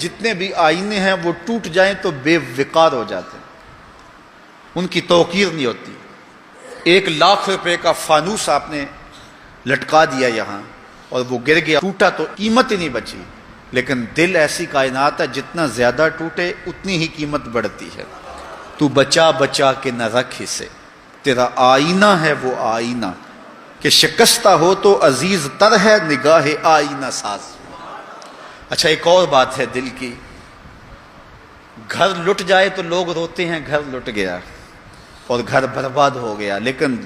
جتنے بھی آئینے ہیں وہ ٹوٹ جائیں تو بے وقار ہو جاتے ہیں، ان کی توقیر نہیں ہوتی۔ 1,00,000 روپے کا فانوس آپ نے لٹکا دیا یہاں اور وہ گر گیا، ٹوٹا تو قیمت ہی نہیں بچی، لیکن دل ایسی کائنات ہے جتنا زیادہ ٹوٹے اتنی ہی قیمت بڑھتی ہے۔ تو بچا بچا کے نہ رکھ اسے، تیرا آئینہ ہے وہ آئینہ کہ شکستہ ہو تو عزیز تر ہے نگاہ آئینہ ساز۔ اچھا ایک اور بات ہے دل کی، گھر لٹ جائے تو لوگ روتے ہیں گھر لٹ گیا اور گھر برباد ہو گیا، لیکن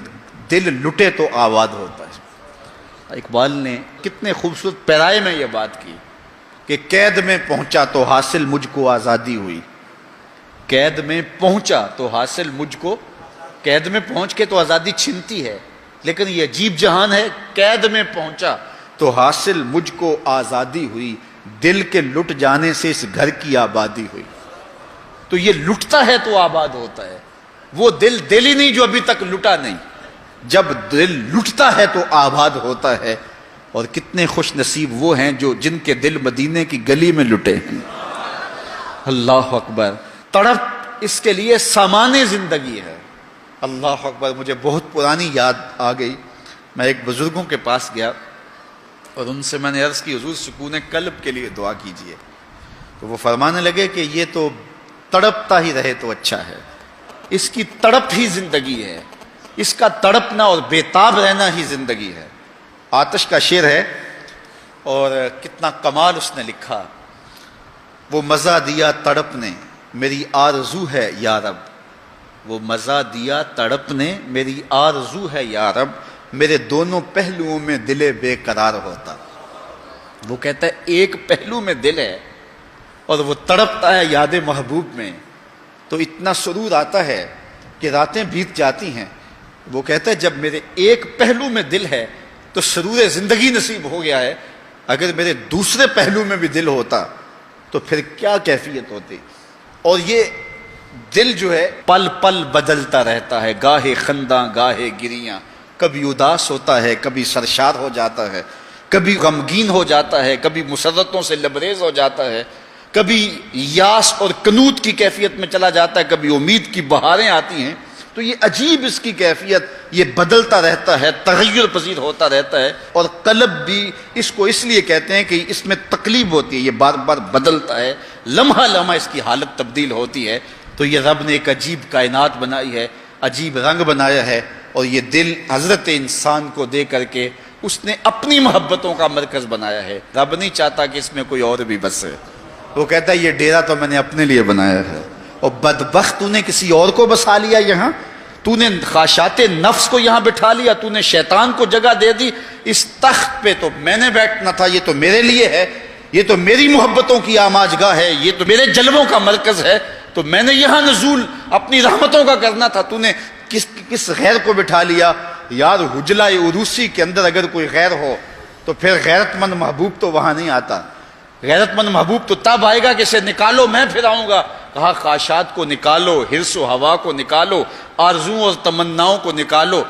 دل لٹے تو آباد ہوتا ہے۔ اقبال نے کتنے خوبصورت پیرائے میں یہ بات کی کہ قید میں پہنچا تو حاصل مجھ کو آزادی ہوئی، قید میں پہنچا تو حاصل مجھ کو، قید میں پہنچ کے تو آزادی چھنتی ہے، لیکن یہ عجیب جہان ہے، قید میں پہنچا تو حاصل مجھ کو آزادی ہوئی، دل کے لٹ جانے سے اس گھر کی آبادی ہوئی۔ تو یہ لٹتا ہے تو آباد ہوتا ہے، وہ دل ہی نہیں جو ابھی تک لٹا نہیں، جب دل لٹتا ہے تو آباد ہوتا ہے۔ اور کتنے خوش نصیب وہ ہیں جو جن کے دل مدینے کی گلی میں لٹے ہیں۔ اللہ اکبر، تڑپ اس کے لیے سامان زندگی ہے۔ اللہ اکبر، مجھے بہت پرانی یاد آ گئی، میں ایک بزرگوں کے پاس گیا اور ان سے میں نے عرض کی حضور سکون قلب کے لیے دعا کیجئے، تو وہ فرمانے لگے کہ یہ تو تڑپتا ہی رہے تو اچھا ہے، اس کی تڑپ ہی زندگی ہے، اس کا تڑپنا اور بےتاب رہنا ہی زندگی ہے۔ آتش کا شعر ہے اور کتنا کمال اس نے لکھا، وہ مزہ دیا تڑپ نے میری آرزو ہے یا رب، وہ مزہ دیا تڑپ نے میری آرزو ہے یا رب، میرے دونوں پہلوؤں میں دل بے قرار ہوتا۔ وہ کہتا ہے ایک پہلو میں دل ہے اور وہ تڑپتا ہے یاد محبوب میں، تو اتنا سرور آتا ہے کہ راتیں بیت جاتی ہیں۔ وہ کہتا ہے جب میرے ایک پہلو میں دل ہے تو سرور زندگی نصیب ہو گیا ہے، اگر میرے دوسرے پہلو میں بھی دل ہوتا تو پھر کیا کیفیت ہوتی۔ اور یہ دل جو ہے پل پل بدلتا رہتا ہے، گاہے خنداں گاہے گریاں، کبھی اداس ہوتا ہے، کبھی سرشار ہو جاتا ہے، کبھی غمگین ہو جاتا ہے، کبھی مسرتوں سے لبریز ہو جاتا ہے، کبھی یاس اور قنوط کی کیفیت میں چلا جاتا ہے، کبھی امید کی بہاریں آتی ہیں۔ تو یہ عجیب اس کی کیفیت، یہ بدلتا رہتا ہے، تغیر پذیر ہوتا رہتا ہے۔ اور قلب بھی اس کو اس لیے کہتے ہیں کہ اس میں تقلیب ہوتی ہے، یہ بار بار بدلتا ہے، لمحہ لمحہ اس کی حالت تبدیل ہوتی ہے۔ تو یہ رب نے ایک عجیب کائنات بنائی ہے، عجیب رنگ بنایا ہے، اور یہ دل حضرت انسان کو دے کر کے اس نے اپنی محبتوں کا مرکز بنایا ہے۔ رب نہیں چاہتا کہ اس میں کوئی اور بھی بسے، وہ کہتا ہے یہ ڈیرا تو میں نے اپنے لیے بنایا ہے، اور بدبخت تو نے کسی اور کو بسا لیا یہاں، تو نے خواہشات نفس کو یہاں بٹھا لیا، تو نے شیطان کو جگہ دے دی، اس تخت پہ تو میں نے بیٹھنا تھا، یہ تو میرے لیے ہے، یہ تو میری محبتوں کی آماج گاہ ہے، یہ تو میرے جلووں کا مرکز ہے، تو میں نے یہاں نزول اپنی رحمتوں کا کرنا تھا، تو نے کس غیر کو بٹھا لیا۔ یار حجلہ عروسی کے اندر اگر کوئی غیر ہو تو پھر غیرت مند محبوب تو وہاں نہیں آتا، غیرت مند محبوب تو تب آئے گا کہ اسے نکالو میں پھر آؤں گا۔ کہا خواہشات کو نکالو، حرص و ہوا کو نکالو، آرزوؤں اور تمناؤں کو نکالو،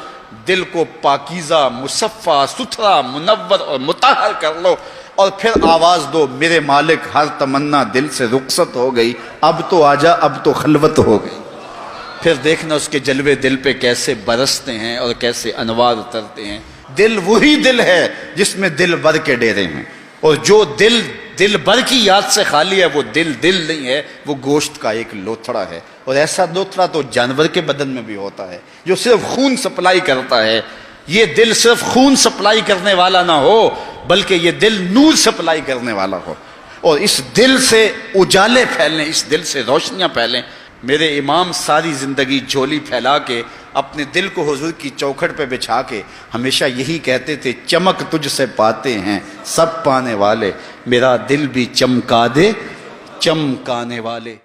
دل کو پاکیزہ مصفہ ستھرا منور اور مطہر کر لو، اور پھر آواز دو میرے مالک ہر تمنا دل سے رخصت ہو گئی، اب تو آجا اب تو خلوت ہو گئی۔ پھر دیکھنا اس کے جلوے دل پہ کیسے برستے ہیں اور کیسے انوار اترتے ہیں۔ دل وہی دل ہے جس میں دل بر کے ڈیرے ہیں، اور جو دل بر کی یاد سے خالی ہے وہ دل نہیں ہے، وہ گوشت کا ایک لوتھڑا ہے۔ اور ایسا لوتھڑا تو جانور کے بدن میں بھی ہوتا ہے جو صرف خون سپلائی کرتا ہے۔ یہ دل صرف خون سپلائی کرنے والا نہ ہو بلکہ یہ دل نور سپلائی کرنے والا ہو، اور اس دل سے اجالے پھیلیں، اس دل سے روشنیاں پھیلیں۔ میرے امام ساری زندگی جھولی پھیلا کے اپنے دل کو حضور کی چوکھٹ پہ بچھا کے ہمیشہ یہی کہتے تھے، چمک تجھ سے پاتے ہیں سب پانے والے، میرا دل بھی چمکا دے چمکانے والے۔